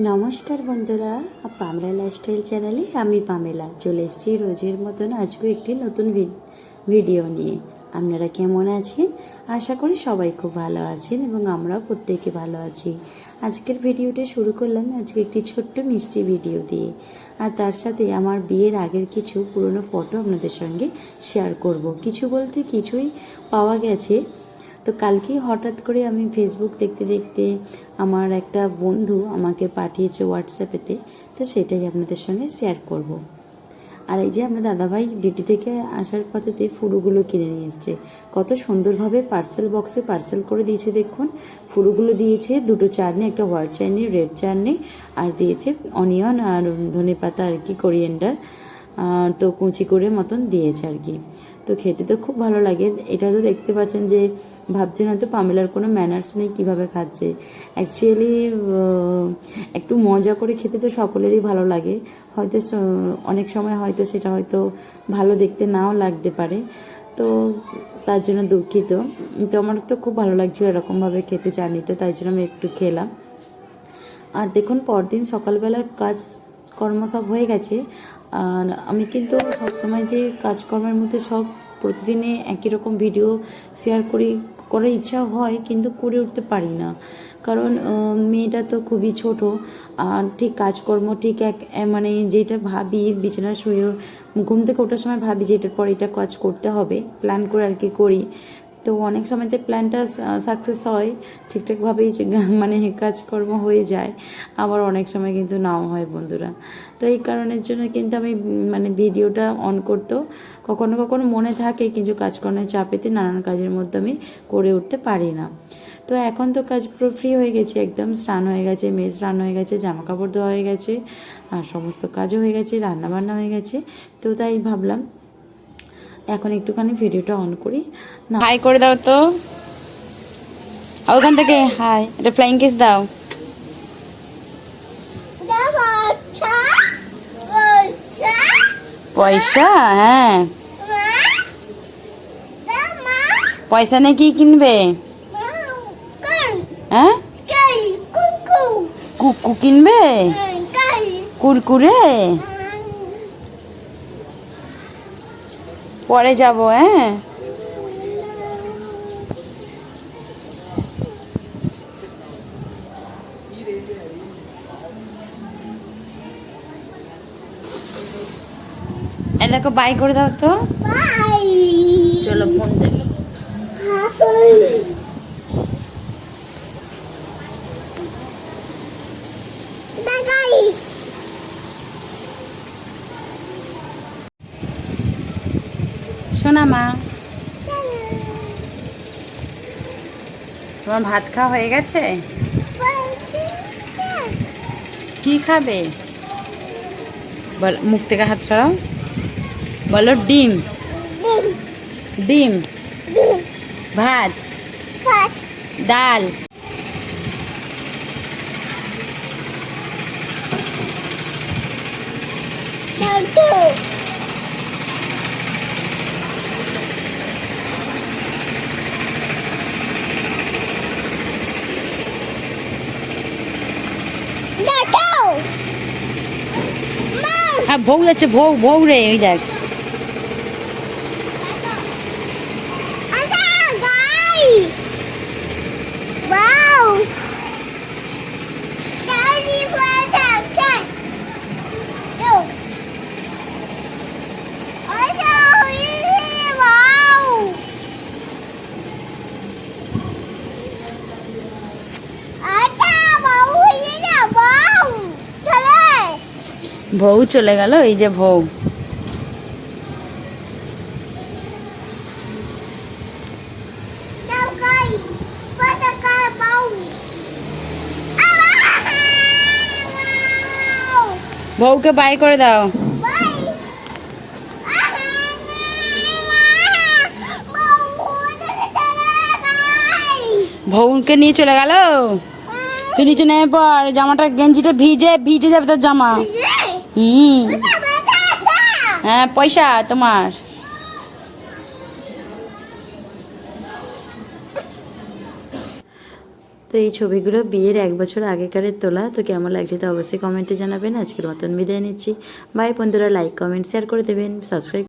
নমস্কার বন্ধুরা, Pamela lifestyle চ্যানেলে আমি পামেলা চলে এসেছি রোজের মতন আজকেও একটি নতুন ভিডিও নিয়ে। আপনারা কেমন আছেন? আশা করি সবাই খুব ভালো আছেন এবং আমরাও প্রত্যেকে ভালো আছি। আজকের ভিডিওটা শুরু করলাম আজকে একটি ছোট্ট মিষ্টি ভিডিও দিয়ে, আর তার সাথে আমার বিয়ের আগের কিছু পুরনো ফটো আপনাদের সঙ্গে শেয়ার করব। কিছু বলতে কিছুই পাওয়া গেছে। তো কালকেই হঠাৎ করে আমি ফেসবুক দেখতে দেখতে আমার একটা বন্ধু আমাকে পাঠিয়েছে হোয়াটসঅ্যাপেতে, তো সেটাই আপনাদের সঙ্গে শেয়ার করব। আর এই যে আমার দাদাভাই ডিউটি থেকে আসার পথেতে ফুলগুলো কিনে নিয়ে এসছে। কত সুন্দরভাবে পার্সেল বক্সে পার্সেল করে দিয়েছে দেখুন। ফুলগুলো দিয়েছে দুটো চাটনি, একটা হোয়াইট চাটনি, রেড চাটনি, আর দিয়েছে অনিয়ন আর ধনেপাতা আর কি, কোরিয়েন্ডার, তো কুচি করে মতন দিয়েছে আর কি। তো খেতে তো খুব ভালো লাগে। এটা তো দেখতে পাচ্ছেন যে ভাবছেন হয়তো পামেলার কোনো ম্যানার্স নেই, কীভাবে খাচ্ছে। অ্যাকচুয়ালি একটু মজা করে খেতে তো সকলেরই ভালো লাগে। হয়তো অনেক সময় হয়তো সেটা হয়তো ভালো দেখতে নাও লাগতে পারে, তো তার জন্য দুঃখিত। তো আমার তো খুব ভালো লাগছিলো এরকমভাবে খেতে চাটনিটা, তাই জন্য আমি একটু খেলাম। আর দেখুন পরদিন সকালবেলা কাজকর্ম সব হয়ে গেছে। আর আমি কিন্তু সবসময় যে কাজকর্মের মধ্যে সব প্রতিদিনে একই রকম ভিডিও শেয়ার করার ইচ্ছা হয়, কিন্তু করে উঠতে পারি না, কারণ মেয়েটা তো খুবই ছোট। আর ঠিক কাজকর্ম ঠিক মানে যেটা ভাবি বিছানায় শুয়ে ঘুম থেকে ওঠার সময় ভাবি যে এটার পর এটা কাজ করতে হবে, প্ল্যান করে আর কি করি। তো অনেক সময়তে প্ল্যানটা সাকসেস হয়, ঠিকঠাকভাবেই মানে কাজকর্ম হয়ে যায়, আবার অনেক সময় কিন্তু নাও হয় বন্ধুরা। তো এই কারণের জন্য কিন্তু আমি মানে ভিডিওটা অন করতেও কখনো কখনো মনে থাকে, কিন্তু কাজকর্মের চাপেতে নানান কাজের মধ্যে আমি করে উঠতে পারি না। তো এখন তো কাজ পুরো ফ্রি হয়ে গেছে, একদম স্নান হয়ে গেছে, মেয়ে স্নান হয়ে গেছে, জামা কাপড় ধোয়া হয়ে গেছে, আর সমস্ত কাজও হয়ে গেছে, রান্নাবান্না হয়ে গেছে। তো তাই ভাবলাম এখন একটুখানি ভিডিওটা অন করি না। হাই করে দাও তো ওখান থেকে, হাই, এটা ফ্লাইং কিস দাও। পয়সা? হ্যাঁ, পয়সা নিয়ে কি কিনবে? হ্যাঁ, কুকু কিনবে, কুরকুরে। পরে যাব। হ্যাঁ, দেখো বাই করে দাও তো। চলো ফোন দেখো। শোনা মা, তোমার ভাত খাওয়া হয়ে গেছে? কি খাবে বল, মুখ থেকে হাত সরাও, বলো ডিম। ডিম, ভাত, ডাল। হ্যাঁ, বউ যাচ্ছে, বউ রে, ওই দেখ। বউ চলে গেল, এই যে বউ। বউকে বাই করে দাও। বউকে নিয়ে চলে গেল। তুই নিচে নেমে পড়, জামাটা গেঞ্জিটা ভিজে যাবে তোর জামা। হ্যাঁ, পয়সা তোমার। তো এই ছবিগুলো বিয়ের 1 বছর আগেকারের তোলা। তো কেমন লাগছে তো অবশ্যই কমেন্টে জানাবেন। আজকের মতন বিদায় নিচ্ছি। বাই বন্ধুরা, লাইক কমেন্ট শেয়ার করে দেবেন, সাবস্ক্রাইব